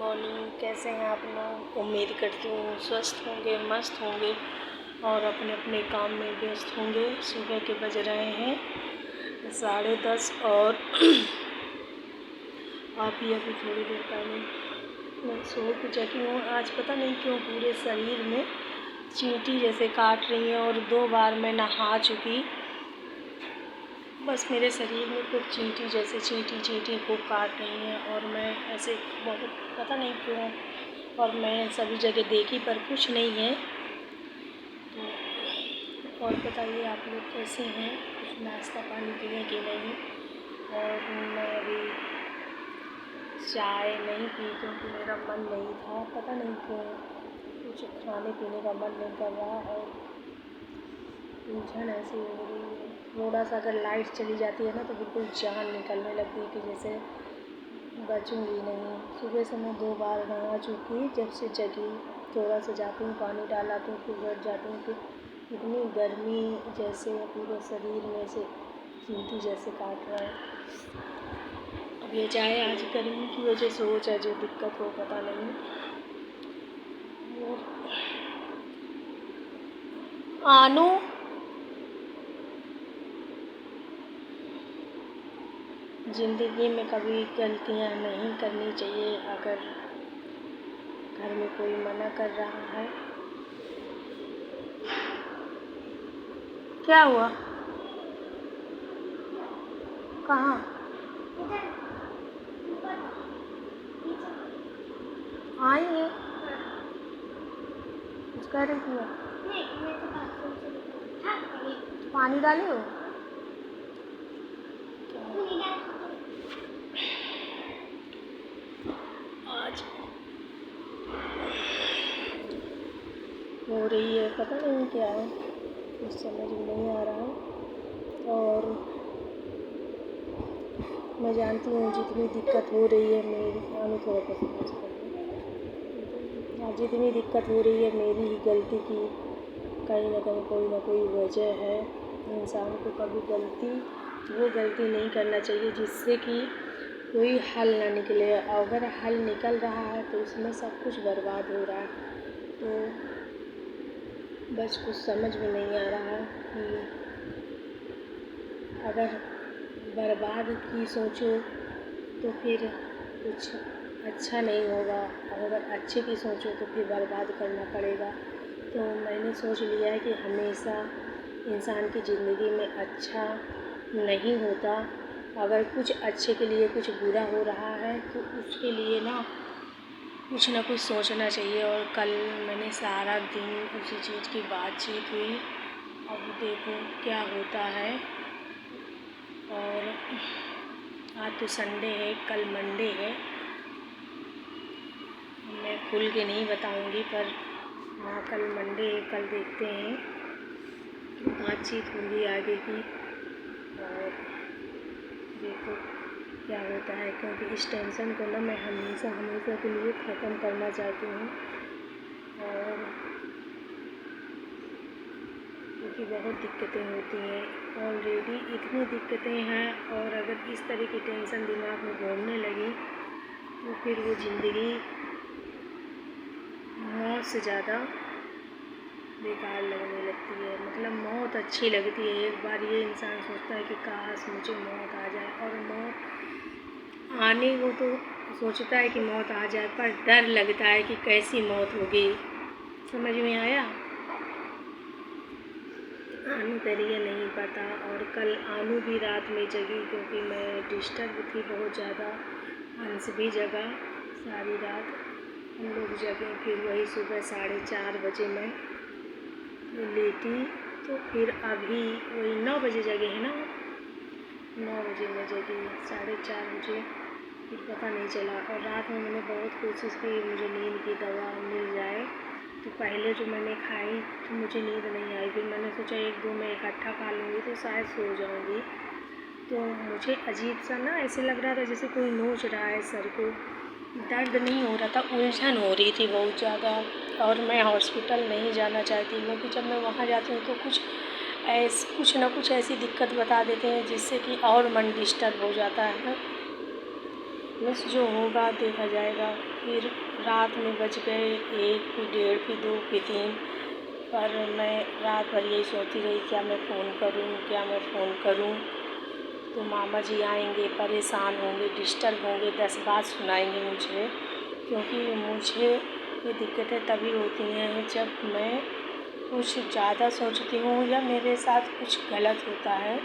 Morning. कैसे हैं आप लोग? उम्मीद करती हूँ स्वस्थ होंगे, मस्त होंगे और अपने अपने काम में व्यस्त होंगे। सुबह के बज रहे हैं 10:30 और आप ही अभी थोड़ी देर पहले मैं सो के जगी हूँ। आज पता नहीं क्यों पूरे शरीर में चींटी जैसे काट रही है और 2 बार मैं नहा चुकी। बस मेरे शरीर में कुछ चींटी को काट रही हैं और मैं ऐसे बहुत पता नहीं क्यों, और मैं सभी जगह देखी पर कुछ नहीं है। तो और बताइए आप लोग कैसे हैं? कुछ नाश्ता पानी किए कि नहीं? और मैं अभी चाय नहीं पी क्योंकि मेरा मन नहीं था, पता नहीं क्यों कुछ खाने पीने का मन नहीं कर रहा और उलझन ऐसी हो रही है। थोड़ा सा अगर लाइट चली जाती है ना तो बिल्कुल जान निकलने लगती है कि जैसे बचूंगी नहीं। सुबह से मैं 2 बार नहा चुकी जब से जगी। थोड़ा सा जाती हूँ, पानी डालाती हूँ, फिर बैठ जाती हूँ। फिर इतनी गर्मी जैसे पूरे शरीर में से चींटी जैसे काट रहा है। अब ये चाहे आज गर्मी की वजह से हो चाहे जो दिक्कत हो पता नहीं। आनू ज़िंदगी में कभी गलतियाँ नहीं करनी चाहिए। अगर घर में कोई मना कर रहा है, क्या हुआ? कहाँ? आई है कुछ कह रही थी? पानी डाले हो? आज हो रही है पता नहीं क्या है, कुछ समझ में नहीं आ रहा है। और मैं जानती हूँ जितनी दिक्कत हो रही है मेरी, थोड़ा जितनी दिक्कत हो रही है मेरी ही गलती की कहीं ना कहीं कोई ना कोई वजह है। इंसान को कभी वो गलती नहीं करना चाहिए जिससे कि कोई हल ना निकले। अगर हल निकल रहा है तो उसमें सब कुछ बर्बाद हो रहा है। तो बस कुछ समझ में नहीं आ रहा कि अगर बर्बाद की सोचो तो फिर कुछ अच्छा नहीं होगा, और अगर अच्छे की सोचो तो फिर बर्बाद करना पड़ेगा। तो मैंने सोच लिया है कि हमेशा इंसान की ज़िंदगी में अच्छा नहीं होता। अगर कुछ अच्छे के लिए कुछ बुरा हो रहा है तो उसके लिए कुछ ना कुछ सोचना चाहिए। और कल मैंने सारा दिन उसी चीज़ की बातचीत हुई। अब देखो क्या होता है। और आज तो संडे है, कल मंडे है। मैं खुल के नहीं बताऊंगी पर हाँ कल मंडे है, कल देखते हैं बातचीत होगी आगे की और देखो क्या होता है। क्योंकि इस टेंशन को मैं हमेशा के लिए ख़त्म करना चाहती हूँ। और क्योंकि बहुत दिक्कतें होती हैं, ऑलरेडी इतनी दिक्कतें हैं और अगर इस तरह की टेंशन दिमाग में घूमने लगी तो फिर वो ज़िंदगी मौत से ज़्यादा बेकार लगने लगती है। मतलब मौत अच्छी लगती है। एक बार ये इंसान सोचता है कि काश मुझे मौत आ जाए, और मौत आने को तो सोचता है कि मौत आ जाए पर डर लगता है कि कैसी मौत होगी। समझ में आया? आनू करिए नहीं पता। और कल आनू भी रात में जगी क्योंकि मैं डिस्टर्ब थी बहुत ज़्यादा। अंश भी जगा सारी रात, हम लोग जगे। फिर वही सुबह 4:30 बजे मैं लेटी। तो फिर अभी वही 9 बजे जगे हैं ना, 9 बजे मैं जगी। 4:30 बजे फिर पता नहीं चला। और रात में मैंने बहुत कोशिश की मुझे नींद की दवा मिल जाए। तो पहले जो मैंने खाई तो मुझे नींद नहीं आई। फिर मैंने सोचा 1-2 मैं इकट्ठा खा लूँगी तो शायद सो जाऊँगी। तो मुझे अजीब सा ऐसे लग रहा था जैसे कोई नोच रहा है सर को। दर्द नहीं हो रहा था, उलझन हो रही थी बहुत ज़्यादा। और मैं हॉस्पिटल नहीं जाना चाहती क्योंकि जब मैं वहाँ जाती हूँ तो कुछ ना कुछ ऐसी दिक्कत बता देते हैं जिससे कि और मन डिस्टर्ब हो जाता है। बस जो होगा देखा जाएगा। फिर रात में बज गए 1, फिर 1:30, फिर 2, फिर 3, पर मैं रात भर यही सोचती रही क्या मैं फ़ोन करूं, क्या मैं फ़ोन करूं। तो मामा जी आएंगे, परेशान होंगे, डिस्टर्ब होंगे, 10 बात सुनाएंगे मुझे, क्योंकि मुझे ये दिक्कतें तभी होती हैं जब मैं कुछ ज़्यादा सोचती हूँ या मेरे साथ कुछ गलत होता है।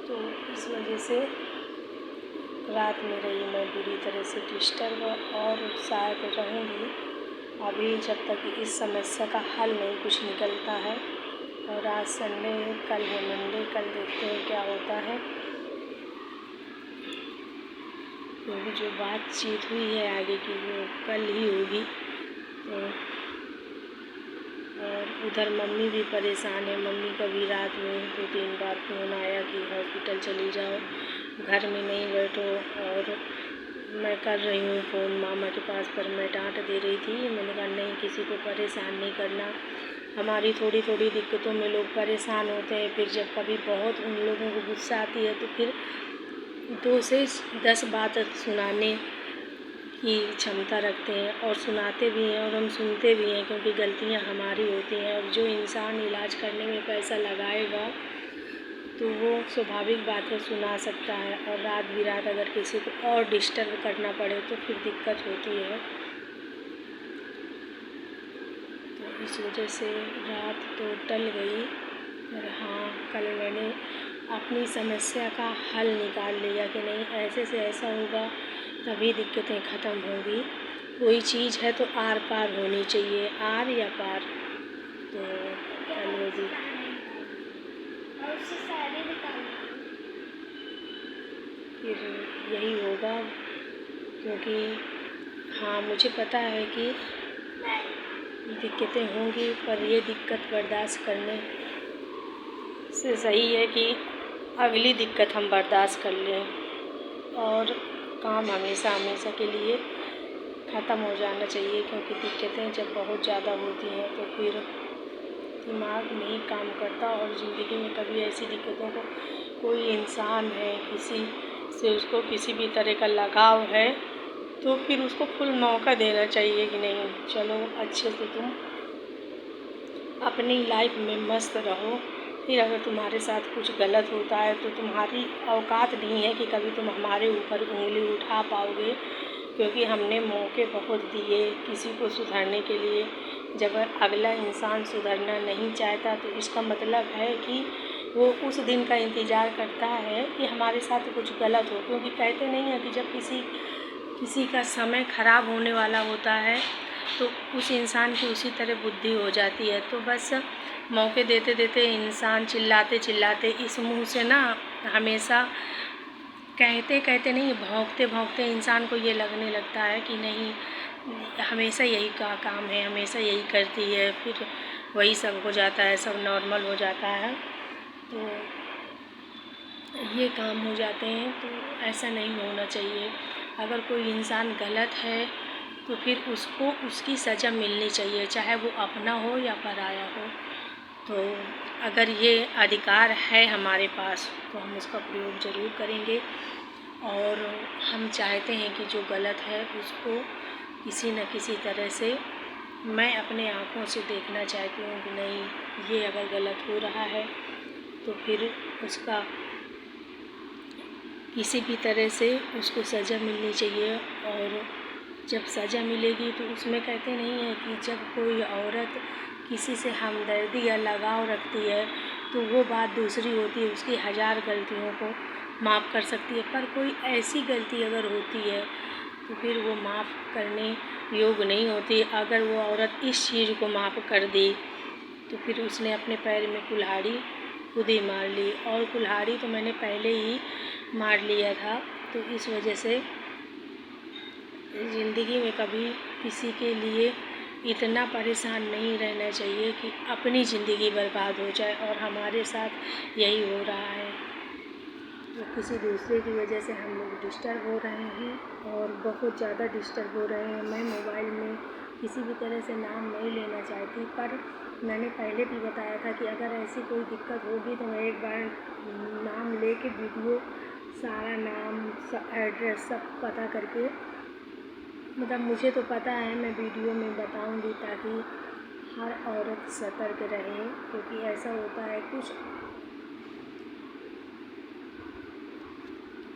तो इस वजह से रात में रही मैं बुरी तरह से डिस्टर्ब, और शायद रहूँगी अभी जब तक इस समस्या का हल नहीं कुछ निकलता है। और आज संडे है, कल है मंडे, कल देखते हैं क्या होता है, क्योंकि जो बातचीत हुई है आगे की वो कल ही होगी। तो और उधर मम्मी भी परेशान है। मम्मी का भी रात में 2-3 बार फ़ोन आया कि हॉस्पिटल चली जाओ, घर में नहीं बैठो। और मैं कर रही हूँ फ़ोन मामा के पास, पर मैं डांट दे रही थी। मैंने कहा नहीं, किसी को परेशान नहीं करना। हमारी थोड़ी थोड़ी दिक्कतों में लोग परेशान होते हैं, फिर जब कभी बहुत उन लोगों को गुस्सा आती है तो फिर 2 से 10 बात सुनाने की क्षमता रखते हैं, और सुनाते भी हैं और हम सुनते भी हैं, क्योंकि गलतियां हमारी होती हैं। और जो इंसान इलाज करने में पैसा लगाएगा तो वो स्वाभाविक बात है, सुना सकता है। और रात बिरात अगर किसी को और डिस्टर्ब करना पड़े तो फिर दिक्कत होती है। तो इस वजह से रात तो टल गई। और हाँ, कल मैंने अपनी समस्या का हल निकाल लिया कि नहीं, ऐसे से ऐसा होगा तभी दिक्कतें ख़त्म होंगी। कोई चीज़ है तो आर पार होनी चाहिए, आर या पार। तो कल होगी, फिर यही होगा। क्योंकि हाँ, मुझे पता है कि दिक्कतें होंगी, पर ये दिक्कत बर्दाश्त करने से सही है कि अगली दिक्कत हम बर्दाश्त कर लें, और काम हमेशा हमेशा के लिए ख़त्म हो जाना चाहिए। क्योंकि दिक्कतें जब बहुत ज़्यादा होती हैं तो फिर दिमाग नहीं काम करता, और ज़िंदगी में कभी ऐसी दिक्कतों को, कोई इंसान है किसी से उसको किसी भी तरह का लगाव है तो फिर उसको फुल मौका देना चाहिए कि नहीं, चलो अच्छे से तुम अपनी लाइफ में मस्त रहो। फिर अगर तुम्हारे साथ कुछ गलत होता है तो तुम्हारी औकात नहीं है कि कभी तुम हमारे ऊपर उंगली उठा पाओगे, क्योंकि हमने मौके बहुत दिए किसी को सुधरने के लिए। जब अगला इंसान सुधरना नहीं चाहता तो इसका मतलब है कि वो उस दिन का इंतज़ार करता है कि हमारे साथ कुछ गलत हो। क्योंकि कहते नहीं है कि जब किसी का समय ख़राब होने वाला होता है तो उस इंसान की उसी तरह बुद्धि हो जाती है। तो बस मौके देते देते इंसान चिल्लाते चिल्लाते इस मुंह से ना, हमेशा कहते कहते नहीं, भौंकते भौंकते इंसान को ये लगने लगता है कि नहीं, हमेशा यही का काम है, हमेशा यही करती है, फिर वही सब हो जाता है, सब नॉर्मल हो जाता है। तो ये काम हो जाते हैं। तो ऐसा नहीं होना चाहिए। अगर कोई इंसान गलत है तो फिर उसको उसकी सज़ा मिलनी चाहिए, चाहे वो अपना हो या पराया हो। तो अगर ये अधिकार है हमारे पास तो हम उसका प्रयोग ज़रूर करेंगे। और हम चाहते हैं कि जो गलत है उसको किसी न किसी तरह से, मैं अपने आँखों से देखना चाहती हूँ कि नहीं, ये अगर गलत हो रहा है तो फिर उसका किसी भी तरह से उसको सज़ा मिलनी चाहिए। और जब सज़ा मिलेगी तो उसमें कहते नहीं है कि जब कोई औरत किसी से हमदर्दी या लगाव रखती है तो वो बात दूसरी होती है, उसकी 1000 गलतियों को माफ़ कर सकती है। पर कोई ऐसी गलती अगर होती है तो फिर वो माफ़ करने योग्य नहीं होती। अगर वो औरत इस चीज़ को माफ़ कर दी तो फिर उसने अपने पैर में कुल्हाड़ी खुद ही मार ली, और कुल्हाड़ी तो मैंने पहले ही मार लिया था। तो इस वजह से ज़िंदगी में कभी किसी के लिए इतना परेशान नहीं रहना चाहिए कि अपनी ज़िंदगी बर्बाद हो जाए। और हमारे साथ यही हो रहा है, तो किसी दूसरे की वजह से हम लोग डिस्टर्ब हो रहे हैं, और बहुत ज़्यादा डिस्टर्ब हो रहे हैं। मैं मोबाइल में किसी भी तरह से नाम नहीं लेना चाहती, पर मैंने पहले भी बताया था कि अगर ऐसी कोई दिक्कत होगी तो मैं एक बार नाम ले के वीडियो सारा नाम एड्रेस सब पता करके, मतलब मुझे तो पता है, मैं वीडियो में बताऊंगी ताकि हर औरत सतर्क रहे, क्योंकि ऐसा होता है कुछ